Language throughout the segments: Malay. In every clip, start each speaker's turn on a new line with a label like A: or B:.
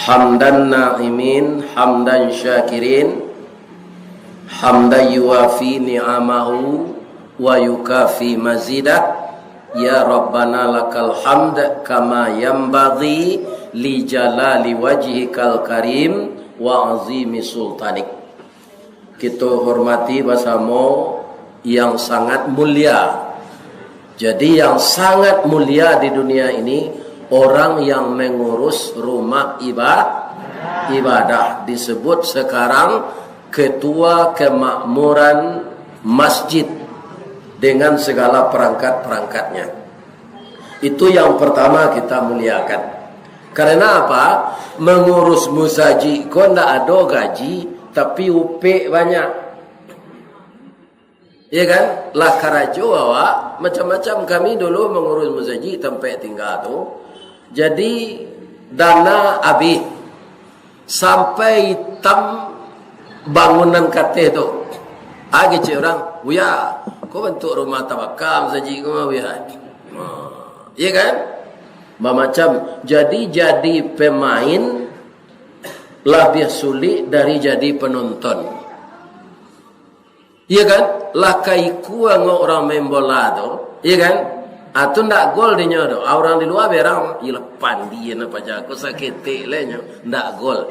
A: Hamdan na'imin, hamdan syakirin, hamdan yuwafi ni'amahu wa yukafi mazidah. Ya Rabbana lakal hamd kama yanbaghi li jalali wajhikal karim wa azimi sultanik. Kita hormati bersama yang sangat mulia. Jadi yang sangat mulia di dunia ini orang yang mengurus rumah ibadah, disebut sekarang ketua kemakmuran masjid dengan segala perangkat-perangkatnya. Itu yang pertama kita muliakan. Karena apa? Mengurus musaji kok ndak ada gaji tapi upik banyak. Ya kan? Lah karajo awak macam-macam kami dulu mengurus musaji tempat tinggal tu. Jadi dana habis sampai hitam bangunan kateh tu. Agi cik orang, buya, kau bentuk rumah tabakam saji kau mau buya. Iya kan? Macam jadi pemain lebih sulit dari jadi penonton. Iya kan? Lah kaiku orang main bola tu, iya kan? Atau ndak gol dia nyodo. Orang di luar berang ilepan dia napa jago sakit lenya ndak gol.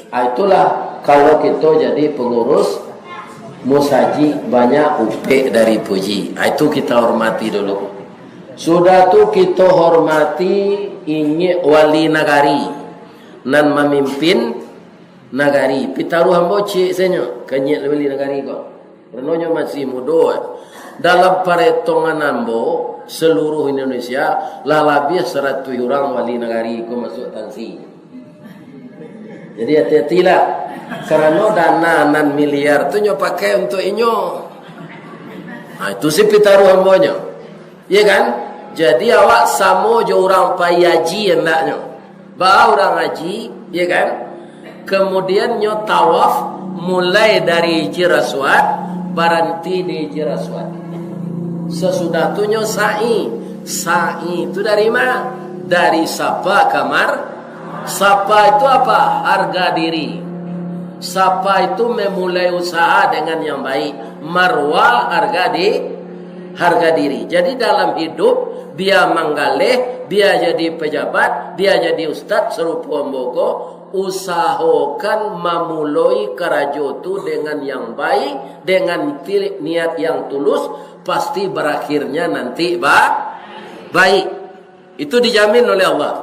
A: Itulah kalau kita jadi pengurus musaji banyak upik dari puji. Itu kita hormati dulu. Sudah tu kita hormati ini wali nagari nan memimpin nagari. Pitaruh hambo cik senyo kenyek wali nagari kok. Renonyo masih muda. Dalam perhitungan ambo seluruh Indonesia lah lebih 100 orang wali nagari ko masuk tansi. Jadi hati-hatilah karena dana 6 miliar tu nyo pakai untuk inyo. Itu si pitaruh ambonya. Iya kan? Jadi awak samo jo orang pai haji hendaknya. Ba orang haji, iya kan? Kemudian nyo tawaf mulai dari Jiraswat berhenti di Jiraswat. Sesudah tu nyo sa'i. Sa'i itu dari mana? Dari Safa kamar. Safa itu apa? Harga diri. Safa itu memulai usaha dengan yang baik. Marwah harga diri. Jadi dalam hidup dia manggaleh, dia jadi pejabat, dia jadi ustaz serupa amboko, usahakan memulai karajo tu dengan yang baik, dengan niat yang tulus, pasti berakhirnya nanti baik. Itu dijamin oleh Allah.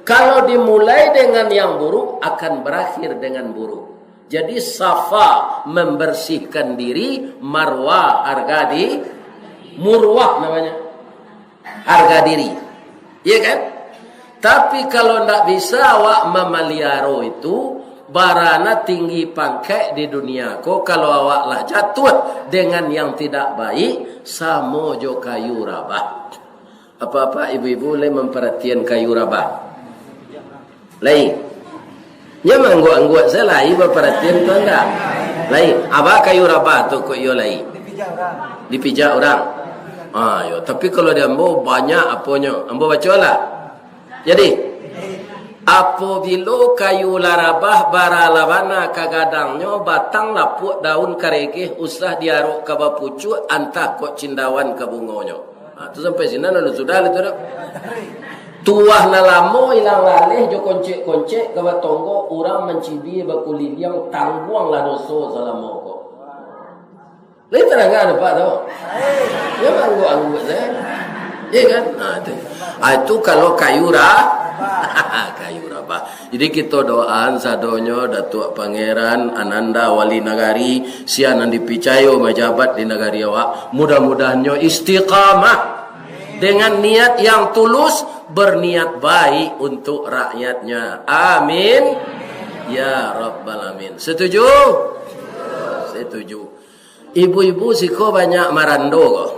A: Kalau dimulai dengan yang buruk akan berakhir dengan buruk. Jadi Safa membersihkan diri, Marwah harga diri, Murwah namanya harga diri. Iya kan? Tapi kalau tidak bisa awak memeliaro itu barana tinggi pangkat di dunia ko, kalau awak lah jatuh dengan yang tidak baik samo jo kayu rabah. Apa-apa ibu-ibu boleh memperhatikan kayu rabah. Lain. Ya mangguak-angguak saya lain memperhatikan tu enggak. Lain. Apa kayu rabah tu kok yo lain? Dipijak orang. Yo, tapi kalau dia ambo banyak apanya. Ambo bacalah. Jadi apabila kayu larabah baralabana kagadangnya batang lapuk daun karege usah diaruk ke bapucu antah kok cindawan ke bungonyo. Tu sampai sini lalu sudah itu dah. Tuah nalamo ilang laleh jo koncek-koncek ke batonggo orang mencibi bakulit yang tangguang lah doso salamoko. Lain terangan Pak tahu. Ya anggut-anggut saya. Ya kan? Itu kalau kayu rabah. Jadi kita doaan sadonyo Datuk Pangeran Ananda Wali Nagari sianan dipicayo majabat di negari awak. Mudah-mudahannya istiqamah dengan niat yang tulus, berniat baik untuk rakyatnya. Amin. Ya Rabbal Alamin. Setuju? Setuju. Ibu-ibu siko banyak marando kok.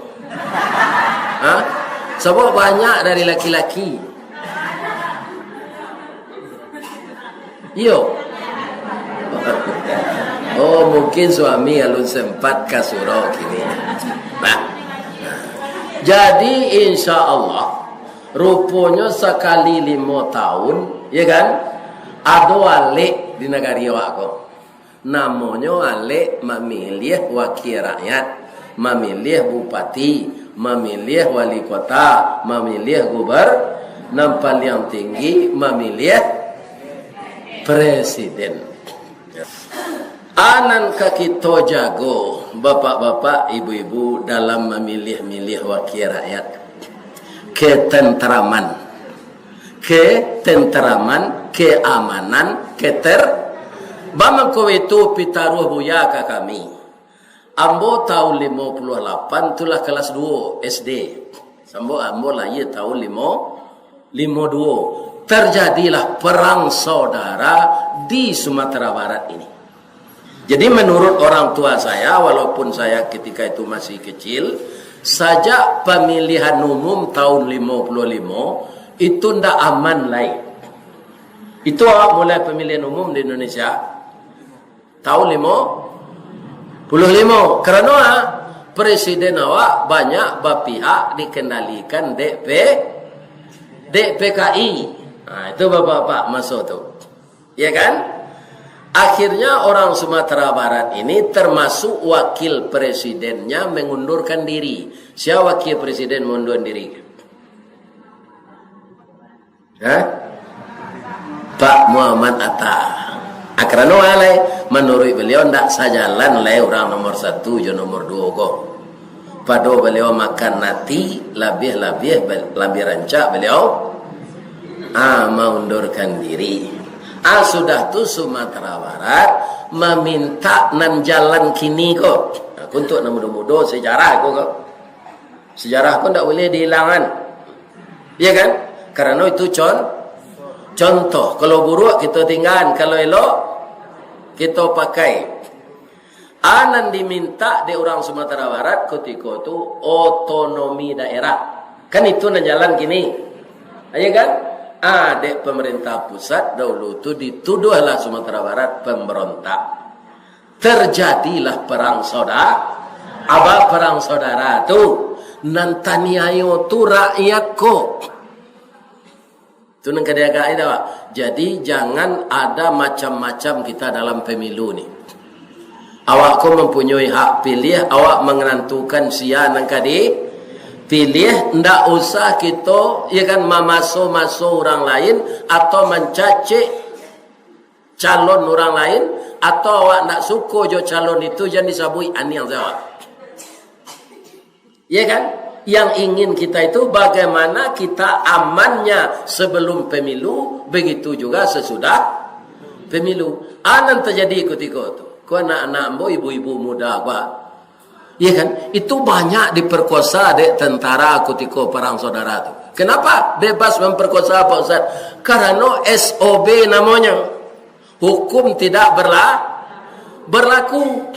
A: Sebab banyak dari laki-laki. Yo. Oh, mungkin suami alun sempat ke surau kini. Nah. Jadi insya Allah Rupanya sekali 5 tahun, ya kan? Ada alik di negara awak. Namanya alik memilih wakil rakyat, memilih bupati, memilih wali kota, memilih gubernur, dan paling tinggi memilih presiden. Anan ka kita jago, bapak-bapak, ibu-ibu, dalam memilih-milih wakil rakyat. Ketenteraman, keamanan, bamang kowe itu pitaruh buya ka kami. Ambo tahun 58 itulah kelas 2 SD. Ambo lahir tahun 52. Terjadilah perang saudara di Sumatera Barat ini. Jadi menurut orang tua saya, walaupun saya ketika itu masih kecil, sajak pemilihan umum tahun 55 itu ndak aman lain. Itu awak mulai pemilihan umum di Indonesia tahun 55. Karena presiden awak banyak berpihak dikendalikan DPKI. Nah, itu bapak-bapak masuk tu. Ya kan? Akhirnya orang Sumatera Barat ini termasuk wakil presidennya mengundurkan diri. Siapa wakil presiden mengundurkan diri? Hah? Pak Muhammad Atta. Akrano alai menurut beliau ndak sajalan lai orang nomor 1 je nomor 2 kok. Pado beliau makan nati lebih rancak beliau mengundurkan diri. Sudah tu Sumatera Barat meminta nan jalan kini kok. Untuk nak muda-muda sejarah kok. Sejarah kok tak boleh dihilangkan. Ya kan? Karena itu contoh. Kalau buruk kita tinggalkan, kalau elok kita pakai. Anan diminta di orang Sumatera Barat ketika itu otonomi daerah. Kan itu nan jalan kini. Ya kan? Dek pemerintah pusat dahulu itu dituduhlah Sumatera Barat pemberontak. Terjadilah perang saudara. Perang saudara tu nantaniayo tu rakyat kok. Itu nang kadaga itu. Jadi jangan ada macam-macam kita dalam pemilu ni. Awak ko mempunyai hak pilih, awak menentukan sia nang kadi pilih, ndak usah kita ya kan masuk orang lain atau mencaci calon orang lain, atau awak nak suka jo calon itu jangan disabui aniang jawab. Ya kan? Yang ingin kita itu bagaimana kita amannya sebelum pemilu, begitu juga sesudah pemilu. Anan terjadi ketika itu. Ku anak-anak ibu-ibu muda gua. Ya kan? Itu banyak diperkosa dek tentara ketika perang saudara itu. Kenapa bebas memperkosa Pak Ustaz? Karena SOB namanya. Hukum tidak berlaku.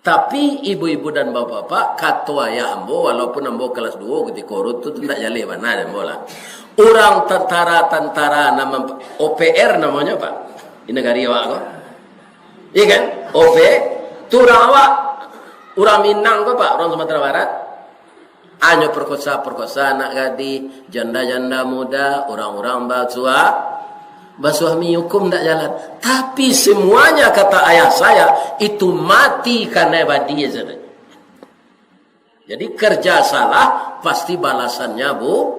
A: Tapi ibu-ibu dan bapak-bapak, kata ayah ambo, walaupun ambo kelas 2 ketika urut itu tidak jali mana ambo lah. Orang tentara nama OPR namanya Pak. Di negara awak kok. Iya kan? OP itu orang awak. Orang Minang kok Pak, orang Sumatera Barat. Hanya perkosa anak gadis, janda-janda muda, orang-orang basuami hukum tak jalan. Tapi semuanya kata ayah saya itu mati karena badi saja. Jadi kerja salah pasti balasannya buruk.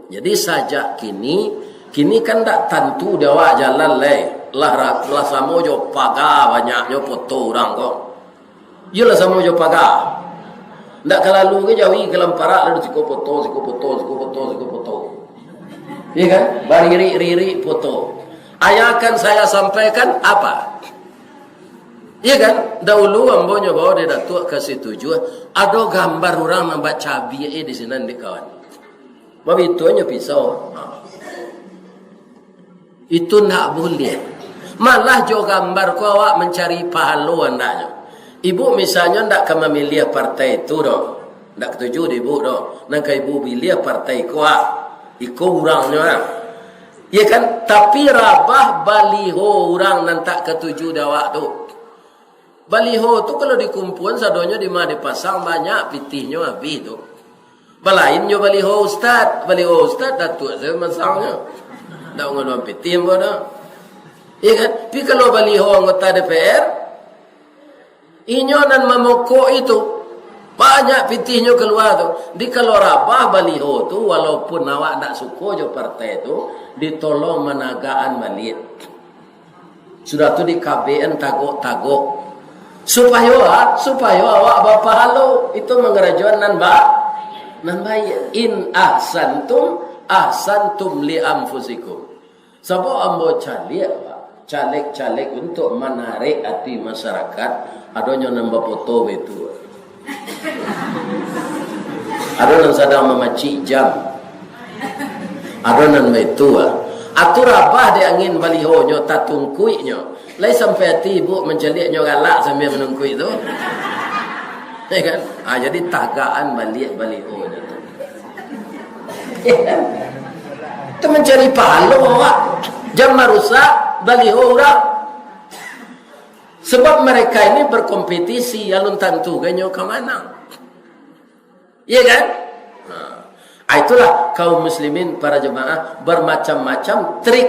A: Jadi sajak kini kan tak tentu dewa jalan lah sama jo paga banyaknya foto orang kok. Yalah sama jo paga. Ndak kalalu ke jawi kelam parak lalu siko foto. Iya kan? Riri foto. Ayah akan saya sampaikan apa? Iya kan? Dahulu ambonya bawa dia datuk ke situ juga. Ada gambar orang membaca cabai di sini di kawan. Bapak itu hanya pisau. Itu nak boleh. Malah jo gambar ku awak mencari pahala andanya. Ibu misalnya ndak ke memilih partai itu doh. Ndak ketuju di ibu doh. Nang ke ibu pilih partai ku iko orangnya. Ya kan? Tapi rabah baliho orang nan tak ketuju dawak tu. Baliho tu kalau dikumpulkan sadonya di mana dipasang banyak pitihnya habis tu. Balain nyo baliho ustaz datuk saya masalahnya. Dak ngono pitim bono. Ya kan? Tapi kalau baliho anggota DPR, inyo nan memokok itu banyak pitihnya keluar tu. Di kalau rabah baliho tu walaupun awak tak suka jo partai tu, ditolong menagaan balik. Sudah tu di KBN tagok-tagok. Supaya awak berpahala itu mengerajuan nan baik. In ahsantum li anfusikum. Sebab ambo caleg untuk menarik hati masyarakat, adanya nambah foto itu. Ada yang sedang memacik jam. Ada yang itu. Aku rabah dia angin baliho nyo tatungkui nyo. Lai sampai hati ibu mencelik nyo galak sambil menungkui itu. Ya kan? Jadi tagaan balik baliho nyo. Itu mencari pahala awak. Jam merusak baliho orang. Sebab mereka ini berkompetisi alun tentu ganyo ke mana. Iya kan? Itulah kaum muslimin para jemaah bermacam-macam trik.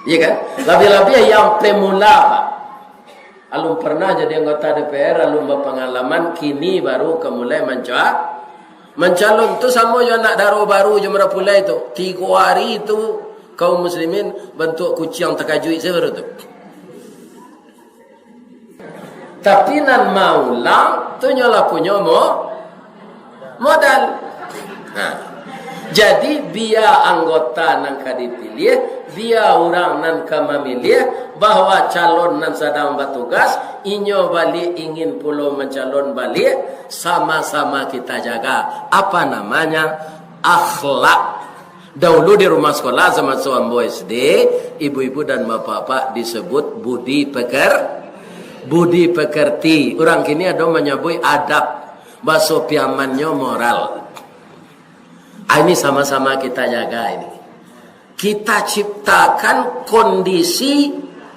A: Iya kan? Lebih-lebih yang pemula Pak. Alun pernah jadi anggota DPR, alun berpengalaman, kini baru kemulai mencalon tu sama je nak daro baru je merapulai tu. 3 hari tu kaum muslimin bentuk kucing terkajui sebaru tu. Tapi nan maulang tu nyola punya modal. Jadi biar anggota nan dipilih, biar orang nan memilih bahawa calon nan sedang bertugas inyo balik ingin pulau mencalon balik, sama-sama kita jaga apa namanya akhlak. Dahulu di rumah sekolah sama Ambo SD, ibu-ibu dan bapak-bapak disebut budi pekerti. Orang kini ada menyebut adab, bahasa piamannya moral. Ini sama-sama kita jaga ini. Kita ciptakan kondisi,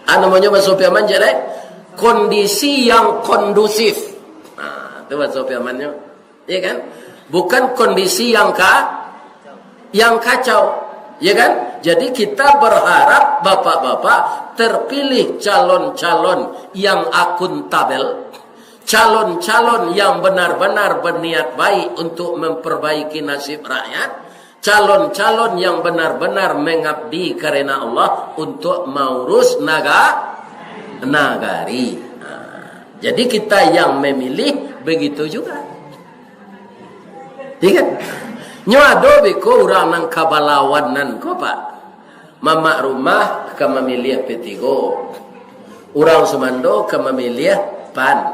A: namanya bahasa piaman jadi kondisi yang kondusif. Itu bahasa piamannya, ya kan? Bukan kondisi yang kacau, ya kan? Jadi kita berharap bapak-bapak terpilih calon-calon yang akuntabel, calon-calon yang benar-benar berniat baik untuk memperbaiki nasib rakyat, calon-calon yang benar-benar mengabdi karena Allah untuk mengurus nagari. Jadi kita yang memilih begitu juga. Iya kan? Nyo ado beko urang nang kabalawan nan ko Pak. Mama rumah ke memilih P3. Urang Sumando ke memilih PAN.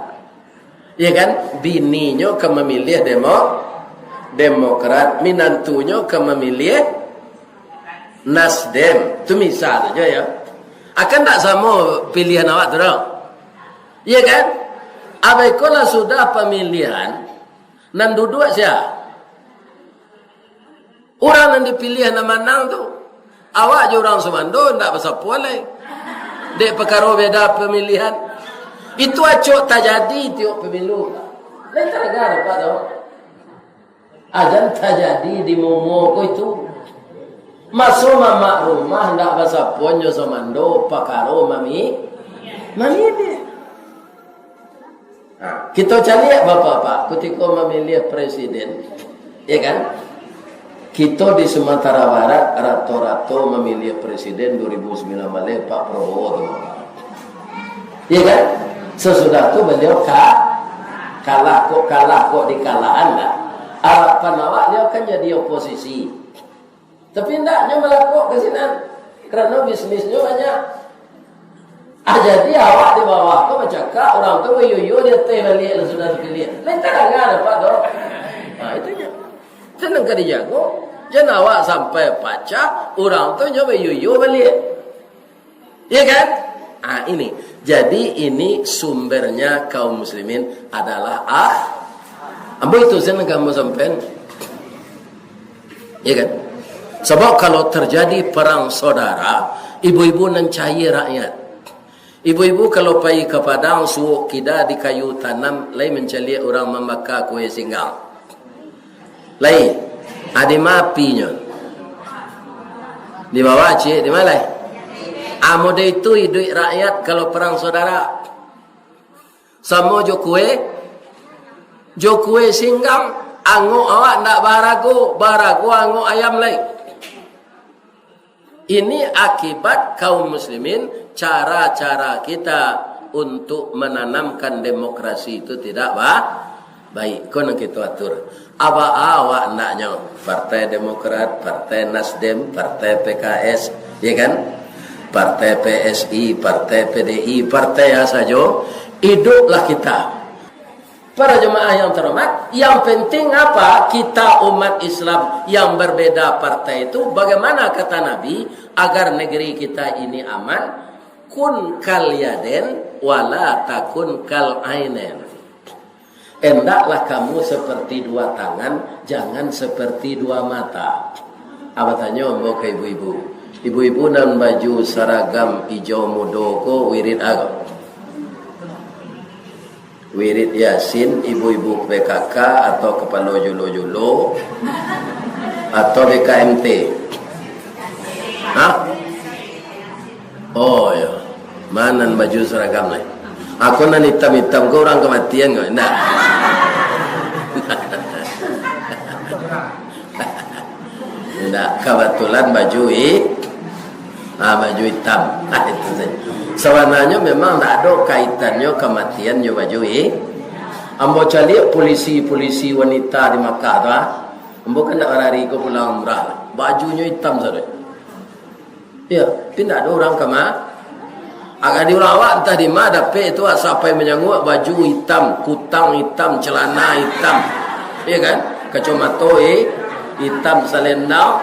A: Ya kan? Bininya ke memilih Demokrat, minantunya ke memilih Nasdem. Itu misal saja ya. Akan tak sama pilihan awak tu dong. Ya kan? Abaikola sudah pemilihan nan duduk siapa? Orang yang dipilih nama nang tu. Awak je orang Sumando tak pasal boleh. Dek perkara beda pemilihan. Itu acok tak jadi tiup pemilu. Lain tak negara Pak tau. Ajan tak jadi di Momo itu. Masuk mama rumah tak pasal ponyo Sumando perkara mami dia. Kita cari bapak-bapak ketika memilih presiden. Ya kan? Kita di Sumatera Barat rata-rata memilih presiden 2009 Pak Prabowo. Ya kan? Sesudah itu beliau kalah kok di kalahan lah. Harapan awak dia akan jadi oposisi. Tapi hendaknya melakok ke sini karena bisnisnya banyak. Jadi awak di bawah tu bercakap orang tu yuyu dia teh balik sudah dipilih. Lain tak ada Pak doh. Itunya. Senang ke dijago. Jangan awak sampai pacar orang tu nyoba yuyu balik. Ya kan? Ini. Jadi ini sumbernya kaum muslimin adalah ambo itu senang kamu sampai. Ya kan? Sebab kalau terjadi perang saudara, ibu-ibu mencari rakyat. Ibu-ibu kalau pergi ke padang suuk kida di kayu tanam, lain mencari orang membakar kuih singgal. Lain. Ada mapinya. Di bawah cik, di mana? Amuda itu hidup rakyat kalau perang saudara. Sama Jokue singgang, ango awak ndak barago ango ayam lain. Ini akibat kaum muslimin, cara-cara kita untuk menanamkan demokrasi itu tidak baik. Kono kita atur. Apa awak naknya Partai Demokrat, Partai Nasdem, Partai PKS, ya kan? Partai PSI, Partai PDI, partai apa saja, hiduplah kita. Para jemaah yang terhormat, yang penting apa? Kita umat Islam yang berbeda partai itu, bagaimana kata Nabi agar negeri kita ini aman? Kun kal yaden wala takun kal ainen. Hendaklah kamu seperti dua tangan, jangan seperti dua mata. Apa tanya mbok ke ibu-ibu? Ibu-ibu dan baju seragam hijau mudoko wirid agam. Wirid Yasin, ibu-ibu PKK atau kepala julo-julo atau BKMT. Hah? Oh ya, mana baju seragam lah? Aku nan hitam-hitam, kau orang kematian kau? Enggak. Enggak, kebetulan baju baju hitam. Nah, itu saja. Sebenarnya memang tak ada kaitannya kematiannya baju ambo cari polisi wanita di Makkah tu ambo kan nak lari ke pulang umrah, bajunya hitam saja. Ya, tidak ada orang kama. Agak diurawak entah di mana dapat itu sampai menyanggup baju hitam, kutang hitam, celana hitam. Ya kan? Kacamata hitam, selendang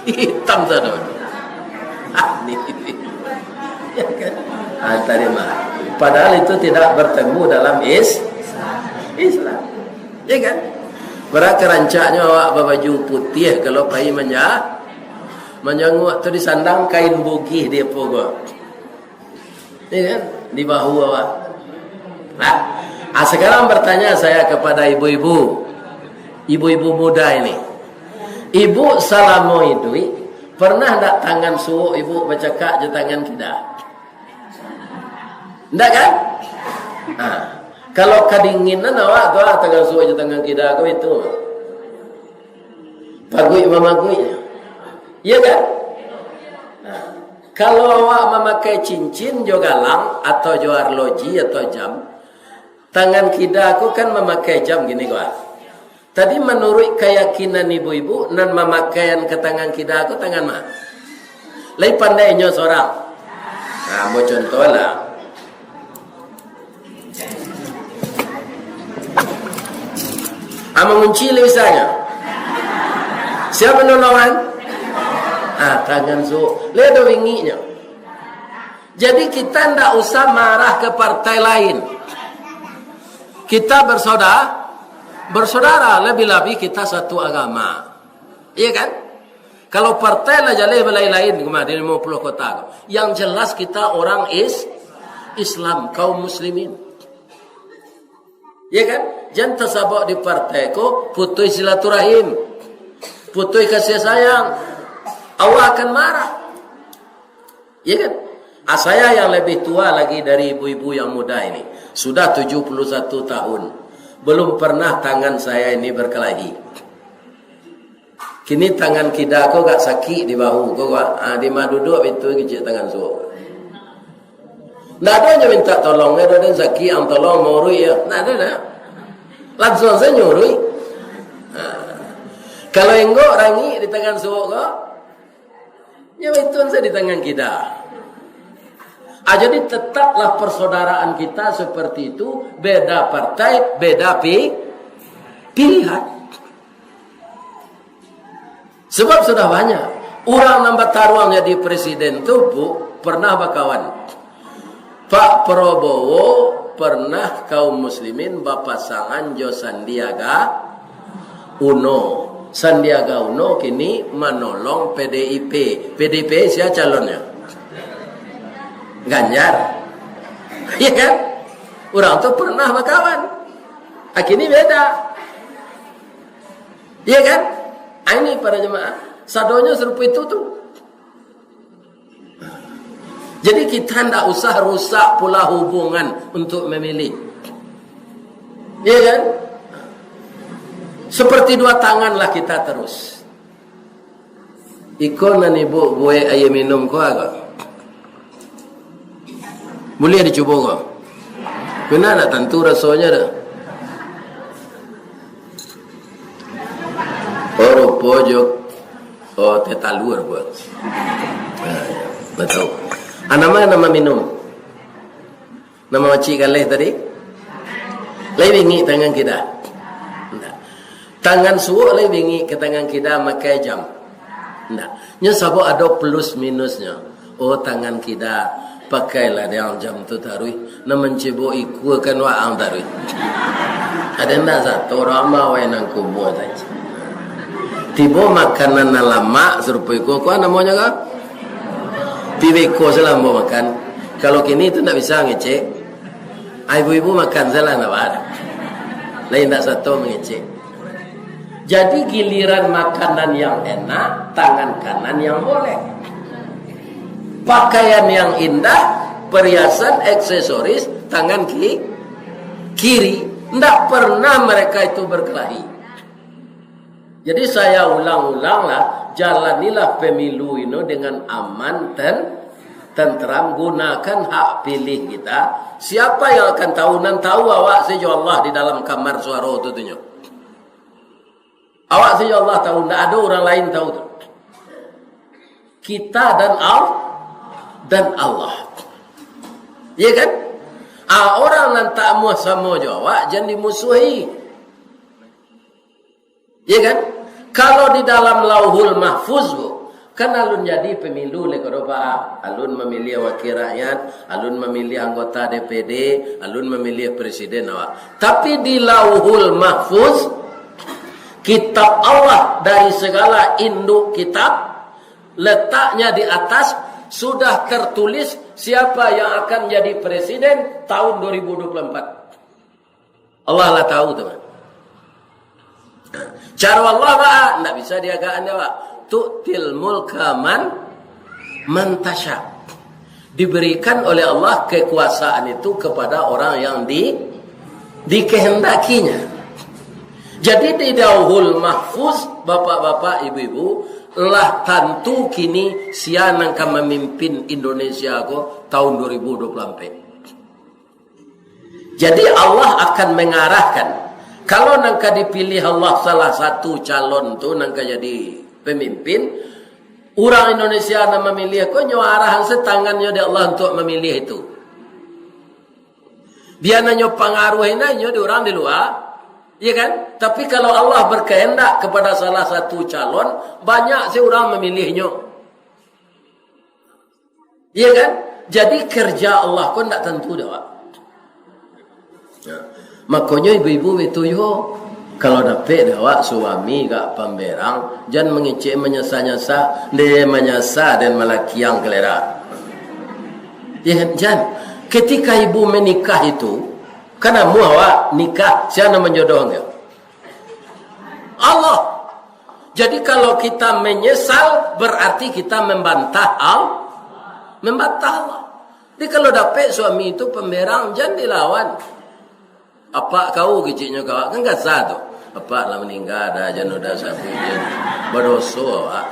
A: hitam saja. Ya kan? Padahal itu tidak bertemu dalam Islam. Ya kan? Berarti rancaknya awak berbaju putih kalau pai menyangut tu disandang kain bugih dia pokok. Ya kan? Di bahu awak. Nah, sekarang bertanya saya kepada ibu-ibu muda ini. Ibu salamo itu pernah tak tangan suuk ibu bercakap je tangan kita? Enggak kan? Nah, kalau kedinginan awak tu tangan suuk je tangan kita kau itu. Pagui mamagui. Iya kan? Nah, kalau awak memakai cincin jo galang atau jo arloji atau jam, tangan kita aku kan memakai jam gini kau. Tadi menurut keyakinan ibu-ibu nan memakaian ke tangan kita aku tangan mah. Lai pandainya seorang. Nah, mau contoh lah. Mengunci misalnya. Siapa nolongan? Tangan su. Ledo winginya. Jadi kita tidak usah marah ke partai lain. Kita bersaudara, lebih-lebih kita satu agama. Iya kan? Kalau partai lah jaleh lain-lain kemarin 50 kota. Yang jelas kita orang Islam, kaum muslimin. Iya kan? Jangan tersabak di partai ko putus silaturahim, putus kasih sayang. Allah akan marah. Iya kan? Saya yang lebih tua lagi dari ibu-ibu yang muda ini. Sudah 71 tahun. Belum pernah tangan saya ini berkelahi. Kini tangan kita kau gak sakit di bahu kau di mana duduk itu kecil tangan suuk. Nggak ada yang minta tolong, ada yang sakit yang tolong morui ya. Nggak ada. Langsung saya nyurui. Kalau enggak rangi di tangan suuk kau, ya itu saya di tangan kita. Jadi tetaplah persaudaraan kita seperti itu. Beda partai, beda pilihan. Sebab sudah banyak orang nambah taruhan jadi presiden itu pernah berkawan. Pak Prabowo pernah kaum muslimin berpasangan jo Sandiaga Uno. Sandiaga Uno kini menolong PDIP. PDIP siapa calonnya? Ganjar. Iya kan? Orang itu pernah berkawan. Akhirnya beda. Iya kan? Ini para jemaah, sadonya serupa itu tuh. Jadi kita tidak usah rusak pula hubungan untuk memilih. Iya kan? Seperti dua tangan lah kita terus. Ikon dan ibu buat air minum kau agak. Boleh dicoba kau? Kena nak tentu rasanya dah. Oh pojok. Oh tetalur buat. Betul. Nama minum. Nama makcik kalih tadi. Lebih bingi tangan kita. Tangan suuk lebih bingi ke tangan kita makai jam. Nya sabuk ada plus minusnya. Oh tangan kita pakailah yang jam tu tarui. Na mencibo ikut kan waang tarui. Ada ndak satu ramah wae nang kubur saja. Tiba makanan lama serupa ikut. Kau namanya kan? Pibeko selama makan. Kalau kini tu tak bisa ngecek. Ibu-ibu makan salah nak ada. Lain tak satu mengecek. Jadi giliran makanan yang enak, tangan kanan yang boleh. Pakaian yang indah, perhiasan, aksesoris, tangan kiri. Tidak pernah mereka itu berkelahi. Jadi saya ulang-ulanglah, jalanilah pemilu ini dengan aman dan tentram, gunakan hak pilih kita. Siapa yang akan tahu awak saja Allah di dalam kamar suara itu tunjuk. Awak saja Allah tahu, tidak ada orang lain tahu tu. Kita dan Allah. Ya kan? Orang yang tak mau sama awak jangan dimusuhi. Ya kan? Kalau di dalam lauhul mahfuz kan alun jadi pemilu lekodoba, alun memilih wakil rakyat, alun memilih anggota DPD, alun memilih presiden awak. Tapi di lauhul mahfuz kitab Allah dari segala induk kitab letaknya di atas sudah tertulis siapa yang akan jadi presiden tahun 2024. Allah lah tahu teman. Cara Allah pak, tidak bisa diagaan dia pak. Tu'til mulka man tasha. Diberikan oleh Allah kekuasaan itu kepada orang yang dikehendakinya. Jadi di lauhul mahfuz, bapak-bapak, ibu-ibu, lah tentu kini siapa yang akan memimpin Indonesia ko tahun 2024. Jadi Allah akan mengarahkan. Kalau nangka dipilih Allah salah satu calon tu nangka jadi pemimpin, orang Indonesia nak memilih ko nyo arahan setangannya di Allah untuk memilih itu. Dia nanya pengaruhin nanya di orang di luar, ya kan? Tapi kalau Allah berkehendak kepada salah satu calon, banyak sih orang memilihnya. Ya kan? Jadi kerja Allah ko ndak tentu dah. Makanya ibu-ibu itu yo kalau dapat awak suami gak pemberang jangan mengecek menyasa-nyasa dia menyasa dan malakiang kelera. Ya jangan ketika ibu menikah itu karena mu awak nikah siapa menjodohnya? Allah. Jadi kalau kita menyesal berarti kita membantah Allah. Jadi kalau dapat suami itu pemberang jangan dilawan. Apa kau kecilnya kau kan gak sah tu. Apa lah meninggal dah jangan dah sapi je. Berdosa awak.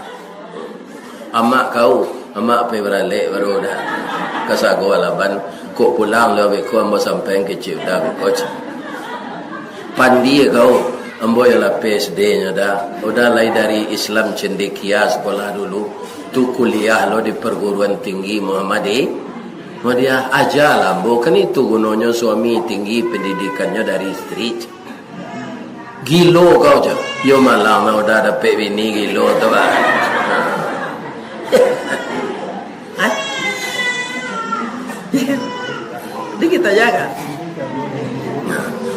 A: Amak kau, amak pergi beralik baru dah. Kasago alaban kok pulang lebih kau ambo sampai kecil dah coach. Pandi kau ambo yang PSD nya dah. Udah lai dari Islam cendekia sekolah dulu. Tu kuliah lo di perguruan tinggi Muhammadiyah. Dia ajalah, bukan itu gunanya suami tinggi pendidikannya dari istri. Gilo kau je. Yo malang nak udah dapat bini gilo tu bah. Jadi kita jaga.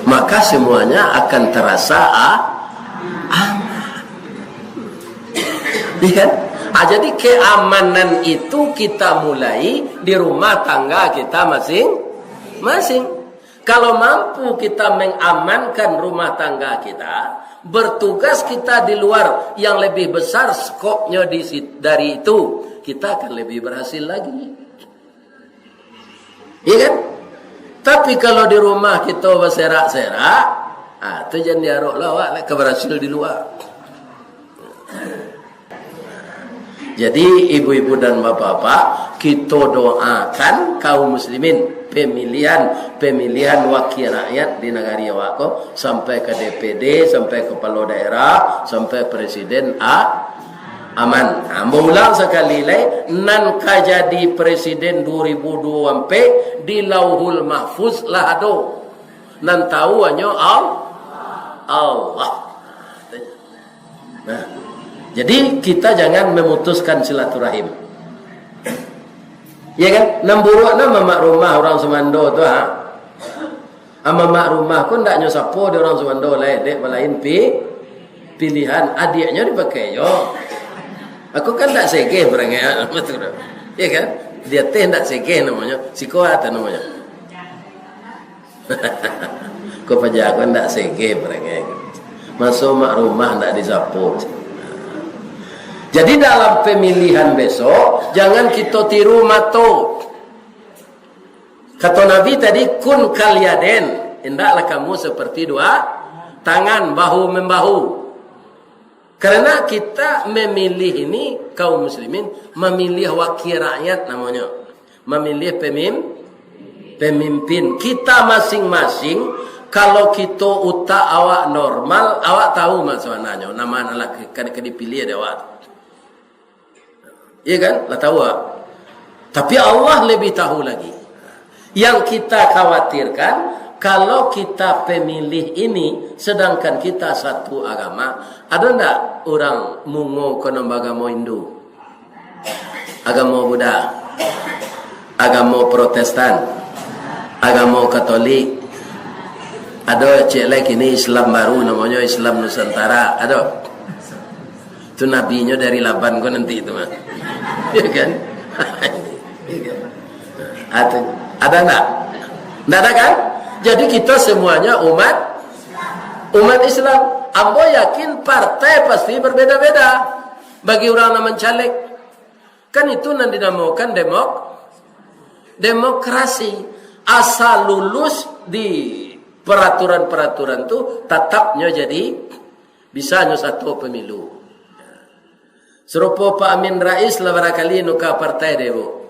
A: Maka semuanya akan terasa aman. Lihat. Jadi keamanan itu kita mulai di rumah tangga kita masing-masing. Kalau mampu kita mengamankan rumah tangga kita, bertugas kita di luar yang lebih besar skopnya dari itu, kita akan lebih berhasil lagi. Iya kan? Tapi kalau di rumah kita berserak-serak, itu jangan diarok lawak keberhasil di luar. Jadi ibu-ibu dan bapak-bapak, kita doakan kaum muslimin pemilihan wakil rakyat di negara Wako sampai ke DPD, sampai kepala daerah, sampai presiden aman. Ulang sekali lagi, nan ka jadi presiden 2024 di Lauhul Mahfuz lah ada. Nan tahu hanya Allah. Nah, jadi kita jangan memutuskan silaturahim. Ya kan? Namburuakna mamak rumah orang Semando tu mamak rumah pun ndak nyosapo di orang Semando lain dek lain pilihan adiknya dipakai yo. Aku kan ndak segeh berengah betul. Ya kan? Dia teh ndak segeh namanya, sikoat namanya. Kau pajaku ndak segeh berengah. Masuk mak rumah ndak disapo. Jadi dalam pemilihan besok jangan kita tiru mato. Kata Nabi tadi, kun kalyaden, hendaklah kamu seperti dua tangan bahu membahu. Karena kita memilih ini kaum muslimin memilih wakil rakyat namanya, memilih pemimpin. Kita masing-masing kalau kita utak awak normal, awak tahu maksudnya nama anak kan dipilih ada awak. Iya kan? Lah tahu. Tapi Allah lebih tahu lagi. Yang kita khawatirkan kalau kita pemilih ini sedangkan kita satu agama, ada enggak orang mungo ke agama Hindu, agama Buddha, agama Protestan, agama Katolik, ada cek lagi ini Islam baru namanya Islam Nusantara, ada. Itu nabinya dari Laban kok nanti itu mah. Ya kan? Ada enggak? Enggak ada kan? Jadi kita semuanya umat Islam. Ambo yakin partai pasti berbeda-beda. Bagi orang yang mencalek, kan itu yang dinamakan demokrasi. Asal lulus di peraturan-peraturan itu tetapnya jadi bisa satu pemilu. Serupa Pak Amin Rais lah barangkali nuka partai dewo.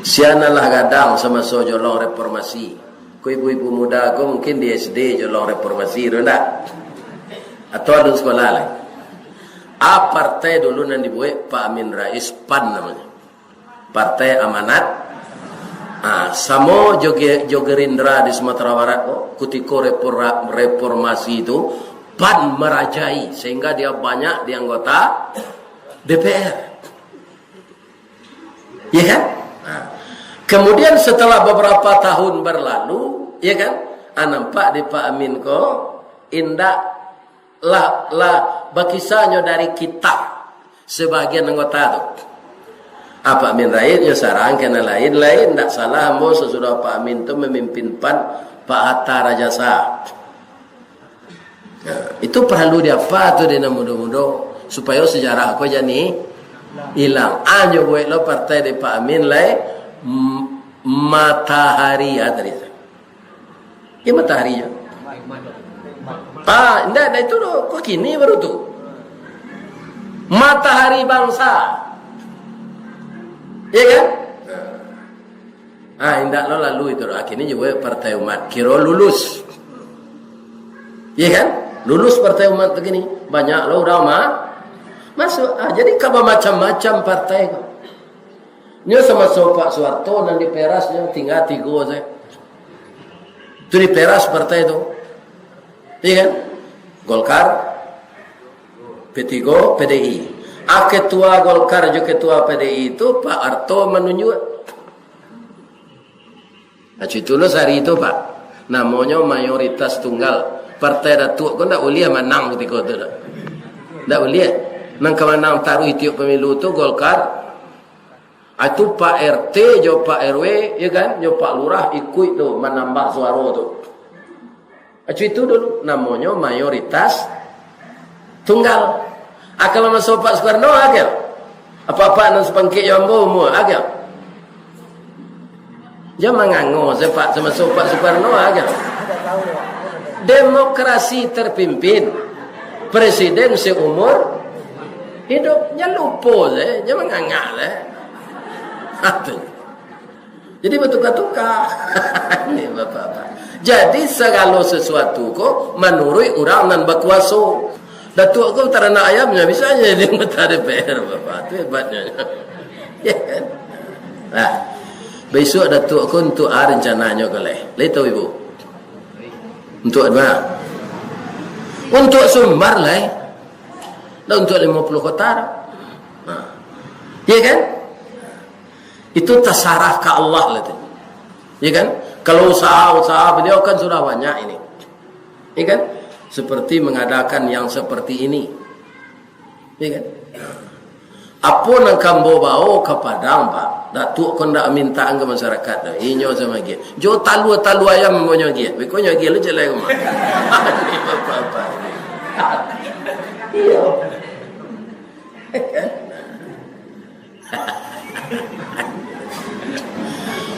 A: Sianalah gadang sama so jolong reformasi. Ku ibu-ibu muda aku mungkin di SD jolong reformasi itu enggak? Atau ada sekolah lain. Partai dulu yang dibuat Pak Amin Rais PAN namanya. Partai Amanat. Samo Jogerindra di Sumatera Barat kutiko reformasi itu PAN merajai sehingga dia banyak di anggota DPR. Ya kan? Kemudian setelah beberapa tahun berlalu, ya kan? Nampak di Pak Amin ko indah lah bakisanya dari kita sebagian anggota itu. Pak Amin Rais ya sarang kena lain tak salah mo sesudah Pak Amin itu memimpin PAN Pak Hatta Rajasa. Nah, itu perlu diapa tuh dina muda-muda supaya sejarah aku jadi hilang. Anjo buat lo partai di Pak Amin lai matahari tadi. Ya matahari ya. Enggak itu kok kini baru tuh. Matahari bangsa. Ya kan? Enggak lo lalu itu akhirnya juga partai umat kira lulus. Ya kan? Lulus partai umat begini banyak lo orang masuk. Jadi kabar macam-macam partai kok. Nyo sama Pak Soeharto dan di Peras yang tinggal 3 saya. Itu di Peras partai itu. Iya kan? Golkar, P3, PDI. Ketua Golkar juga ketua PDI itu Pak Arto menunjuk. Itu hari itu Pak. Namanya mayoritas tunggal. Partai Datuk kau tak boleh menang ketika itu. Tak boleh. Nang kemenang taruh tiup pemilu itu Golkar Itu Pak RT, jo Pak RW, ya kan, jo Pak Lurah ikut tu menambah suara tu. Itu dulu namanya mayoritas tunggal. Kalau masuk Pak Soekarno agak apa-apa nan sepengkik jambu mu agak. Jangan nganggo sepak masuk Pak Soekarno agak. Demokrasi terpimpin, presiden seumur hidupnya lupa saya, jangan ngangak lah. Jadi bertukar-tukar. Ini bapak-bapak. Jadi segala sesuatu kok menurut orang nan berkuasa. Datuk kau tak nak ayamnya bisa jadi anggota DPR bapak. Itu hebatnya. Ya kan? Nah, besok datuk kau untuk rencananya boleh. Lihat tahu ibu. Untuk apa? Untuk Sumbar lah. Dan untuk 50 kota. Nah. Ya kan? Itu tasarah ke Allah lah tu. Ya kan? Kalau usaha-usaha beliau kan sudah banyak ini. Ya kan? Seperti mengadakan yang seperti ini. Ya kan? Apa nak kambo bau ke Padang pak? Datuk kon dak minta ke masyarakat dah. Inyo sama dia. Jo talu ayam monyo dia. Bekonya dia le jelai rumah. Apa-apa. Iya.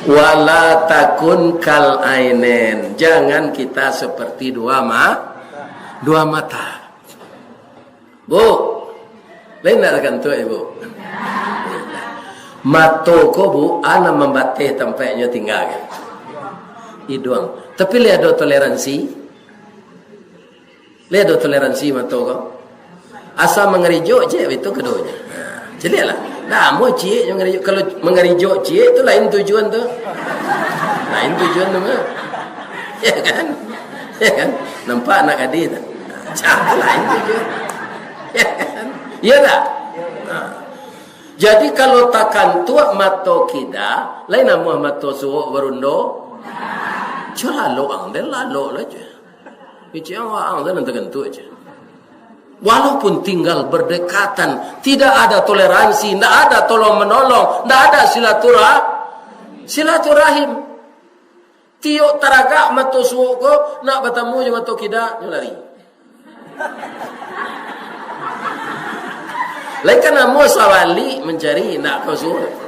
A: Wala takun kal ainen. Jangan kita seperti dua mata. Bu, lain nak kan tu ibu. Mato ko bu, ana membatih tempatnya tinggal kan. Iduang. Tapi lihat ada toleransi. Lihat ada toleransi mato ko. Asal mengerijo je itu keduanya. Jadi lah. Nah, mau cie yang ngerijo. Kalau mengerijo cie itu lain tujuan tu. Lain tujuan tu mah. Ya kan? Ya kan? Nampak nak adi tak? Jangan lain tujuan. Ya kan? Ya tak? Nah. Jadi kalau takkan tuak mato kita, lain nama mato suwak berundo. Cuma loang dia lalu aja. Bici yang waang dia nanti kentu aja. Walaupun tinggal berdekatan, tidak ada toleransi, tidak ada tolong menolong, tidak ada silaturahim. Tiok teraga mato suwoko nak bertemu dengan mato kita nyolari. Lain kan amo sawali mencari nak kau suwok.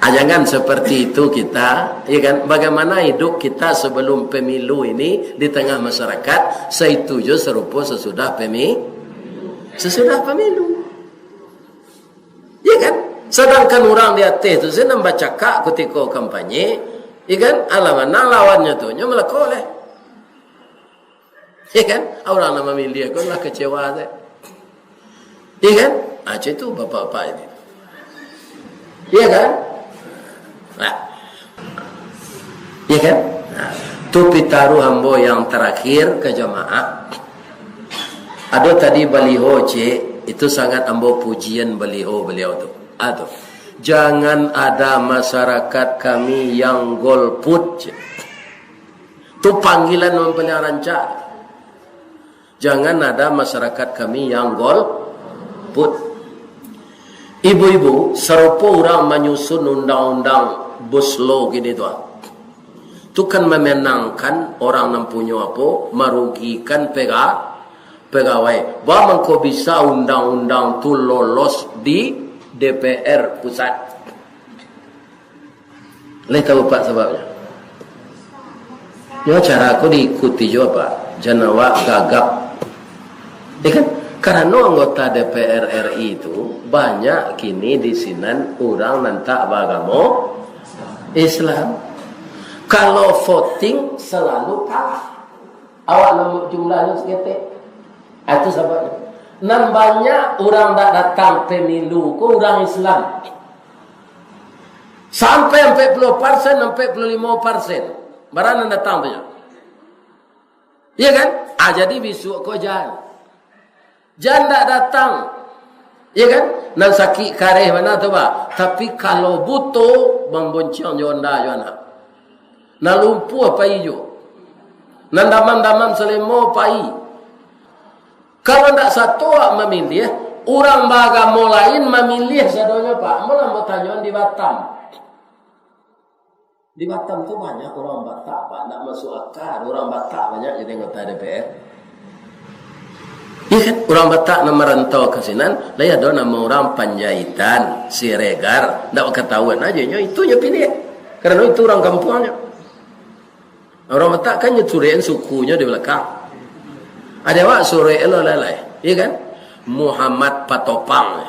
A: Jangan seperti itu kita, ya kan? Bagaimana hidup kita sebelum pemilu ini di tengah masyarakat, setuju serupa sesudah pemilu. Ya kan? Sedangkan orang di atas itu saya nampak cakap ketika kampanye, ya kan? Alamana lawannya tu nya melakol. Ya kan? Orang nama milih aku lah kecewa saya. Ya kan? Aja itu bapak-bapak ini. Ya kan? Nah. Ya kan? Nah, tu pitaru hambo yang terakhir ke jamaah. Ada tadi baliho C, itu sangat ambo pujian baliho beliau tu. Aduh. Jangan ada masyarakat kami yang golput. Tu panggilan mempelihara. Jangan ada masyarakat kami yang golput. Ibu-ibu, serupa orang menyusun undang-undang buslo gini tu. Itu kan memenangkan orang yang punya apa, merugikan pegawai. Bahwa kau bisa undang-undang tu lolos di DPR pusat. Lihat tahu Pak sebabnya. Ya cara aku diikuti juga Pak. Jangan awak gagap. Ya kan? Karena anggota DPR RI itu banyak kini di sini orang nantak beragama Islam. Kalau voting selalu kalah. Awak nombor jumlahnya segitu. Itu sebabnya. Dan banyak orang tak datang pemilu ke orang Islam. Sampai 40%, 45%. Barang datang tu. Iya kan? Jadi besok kau jangan. Jangan tak datang. Ya kan? Nan sakit kareh mana tu pak? Tapi kalau butuh membonceng jonda jona. Nan lumpuh apa hijau? Nan damam-damam selemo pai. Kalau tak satu memilih, Orang beragama lain memilih sadonya Pak. Malah mau tanya di Batam. Di Batam tuh banyak orang Batak Pak. Tak masuk akal. Orang Batak banyak jadi anggota DPR. Iya kan? Orang Batak nama merantau ke sini. Lah ada nama orang Panjaitan, Siregar. Tak ketahuan aja. Itunya pilih. Karena itu orang kampungnya. Orang Batak kan nyeturian sukunya di belakang. Ada wak sore elo lalai. Iya kan? Muhammad Patopang.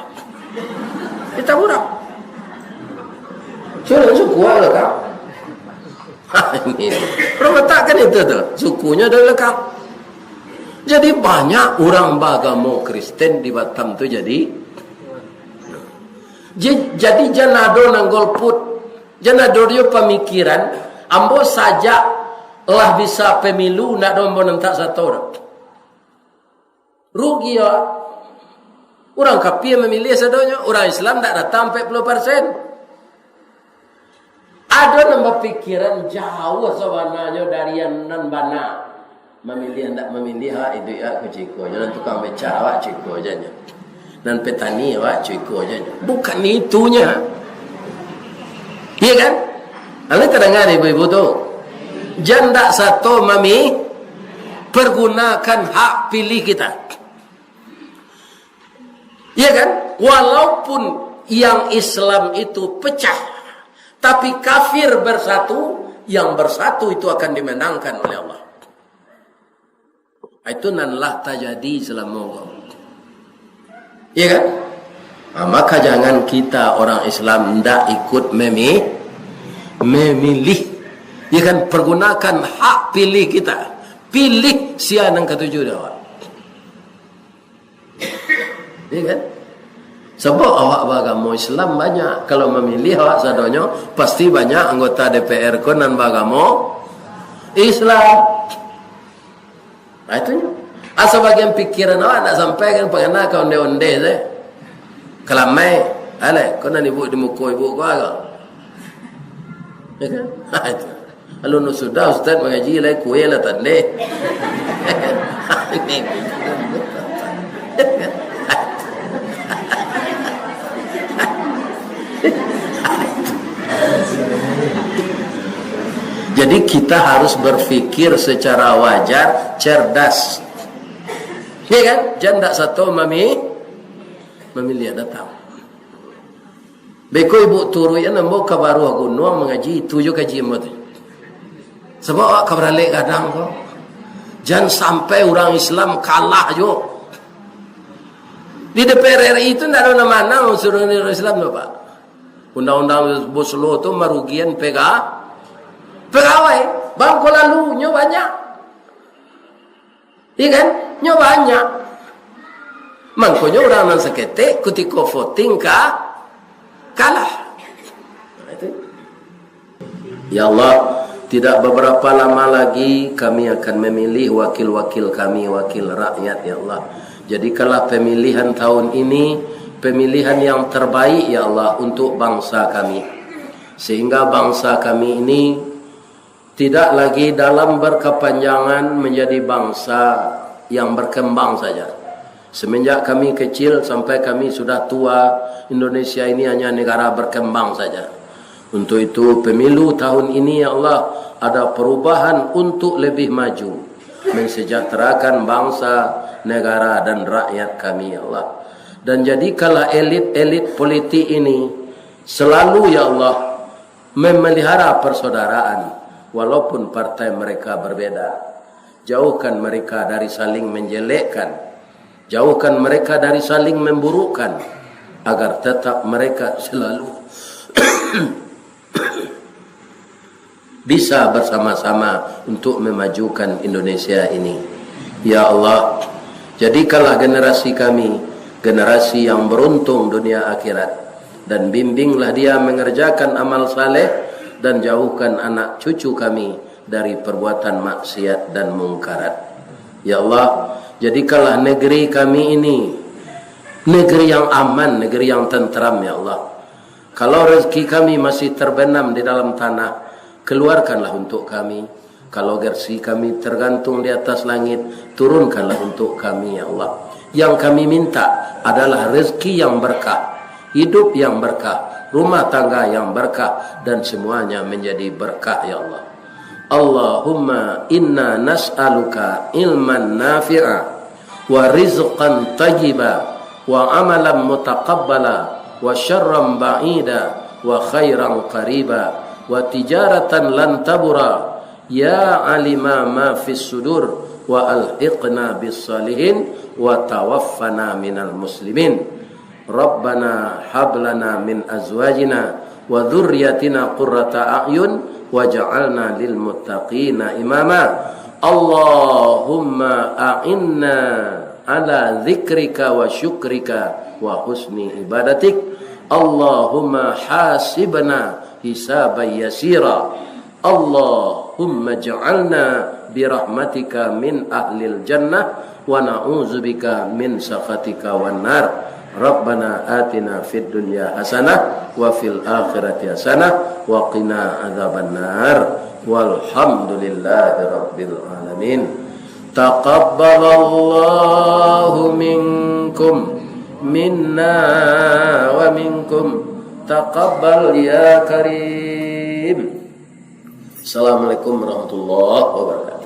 A: Kita kurang. Sore suku ada kan? Orang Batak kan itu tuh. Sukunya di belakang. Jadi banyak orang beragama Kristen di Batam tu jadi janado nang golput. Janado dia pemikiran ambo saja lah bisa pemilu nak dombo nentak satu orang. Rugi ya. Orang kafir memilih sadonya, orang Islam tak datang 40%. Ada nambah pikiran jauh sebenarnya dari yang nan bana. Memilih hendak memilih itu ya ke ciko. Jangan tukang beca awak ciko aja. Dan petani awak ciko aja. Bukan itunya. Iya kan? Anda terdengar ibu-ibu tu. Janda satu mami pergunakan hak pilih kita. Iya kan? Walaupun yang Islam itu pecah, tapi kafir bersatu, yang bersatu itu akan dimenangkan oleh Allah. Itu nanlah terjadi selama Allah. Iya kan? Nah, maka jangan kita orang Islam tidak ikut memilih. Iya kan? Pergunakan hak pilih kita. Pilih siapa yang ketujuh awak. Iya kan? Sebab awak beragama Islam banyak. Kalau memilih awak sadonyo, pasti banyak anggota DPR ko nan beragama Islam. Nah itunya. Asal bagian pikiran awak nak sampaikan pengenal kau onde-onde je. Kelamai. Ale, kau nak ibu di muka ibu kau agak. Ya kan? Ha itu. Lalu sudah ustaz mengaji lai kue lah tadi. Ini. Jadi kita harus berfikir secara wajar, cerdas. Ya kan? Jangan satu memilih datang. Beko ibu turu ya nambo kabaru aku nuang mengaji tujuh kaji emot. Sebab awak kabarale kadang kok. Jangan sampai orang Islam kalah jo. Di DPR RI itu tidak ada mana unsur orang Islam loh Pak. Undang-undang Boslo itu merugikan pegawai. Bangko lalunya banyak. Iya kan? Nya banyak. Mangkonya orang yang sekete ketika voting kalah. Nah, itu. Ya Allah, tidak beberapa lama lagi kami akan memilih wakil-wakil kami, wakil rakyat ya Allah. Jadikanlah pemilihan tahun ini pemilihan yang terbaik ya Allah untuk bangsa kami. Sehingga bangsa kami ini tidak lagi dalam berkepanjangan menjadi bangsa yang berkembang saja. Semenjak kami kecil sampai kami sudah tua, Indonesia ini hanya negara berkembang saja. Untuk itu pemilu tahun ini ya Allah ada perubahan untuk lebih maju, mensejahterakan bangsa, negara dan rakyat kami ya Allah. Dan jadikanlah elit-elit politik ini selalu ya Allah memelihara persaudaraan walaupun partai mereka berbeda. Jauhkan mereka dari saling menjelekkan, jauhkan mereka dari saling memburukkan, agar tetap mereka selalu bisa bersama-sama untuk memajukan Indonesia ini. Ya Allah, jadikanlah generasi kami generasi yang beruntung dunia akhirat, dan bimbinglah dia mengerjakan amal saleh, dan jauhkan anak cucu kami dari perbuatan maksiat dan mungkarat. Ya Allah, jadikanlah negeri kami ini negeri yang aman, negeri yang tenteram ya Allah. Kalau rezeki kami masih terbenam di dalam tanah, keluarkanlah untuk kami. Kalau rezeki kami tergantung di atas langit, turunkanlah untuk kami ya Allah. Yang kami minta adalah rezeki yang berkah, hidup yang berkah, rumah tangga yang berkah, dan semuanya menjadi berkah ya Allah. Allahumma inna nas'aluka ilman nafi'a wa rizqan tayyiba wa amalan mutaqabbala wa syarran ba'ida wa khairan qariba wa tijaratan lan tabura ya alima ma fis sudur wa alhiqna bis salihin wa tawaffana minal muslimin. Rabbana hablana min azwajina wa dhurriyyatina qurrata a'yun waj'alna lil muttaqina imama. Allahumma a'inna ala dzikrika wa syukrika wa husni ibadatik. Allahumma hasibna hisaban yasira. Allahumma ja'alna birahmatika min ahlil jannah wa na'udzubika min sakhatika wan nar. Rabbana atina fid dunya hasanah wa fil akhirati hasanah wa qina adzabannar. Walhamdulillahi rabbil alamin. Taqabbalallahu minkum minna wa minkum taqabbal ya karim. Assalamualaikum warahmatullahi wabarakatuh.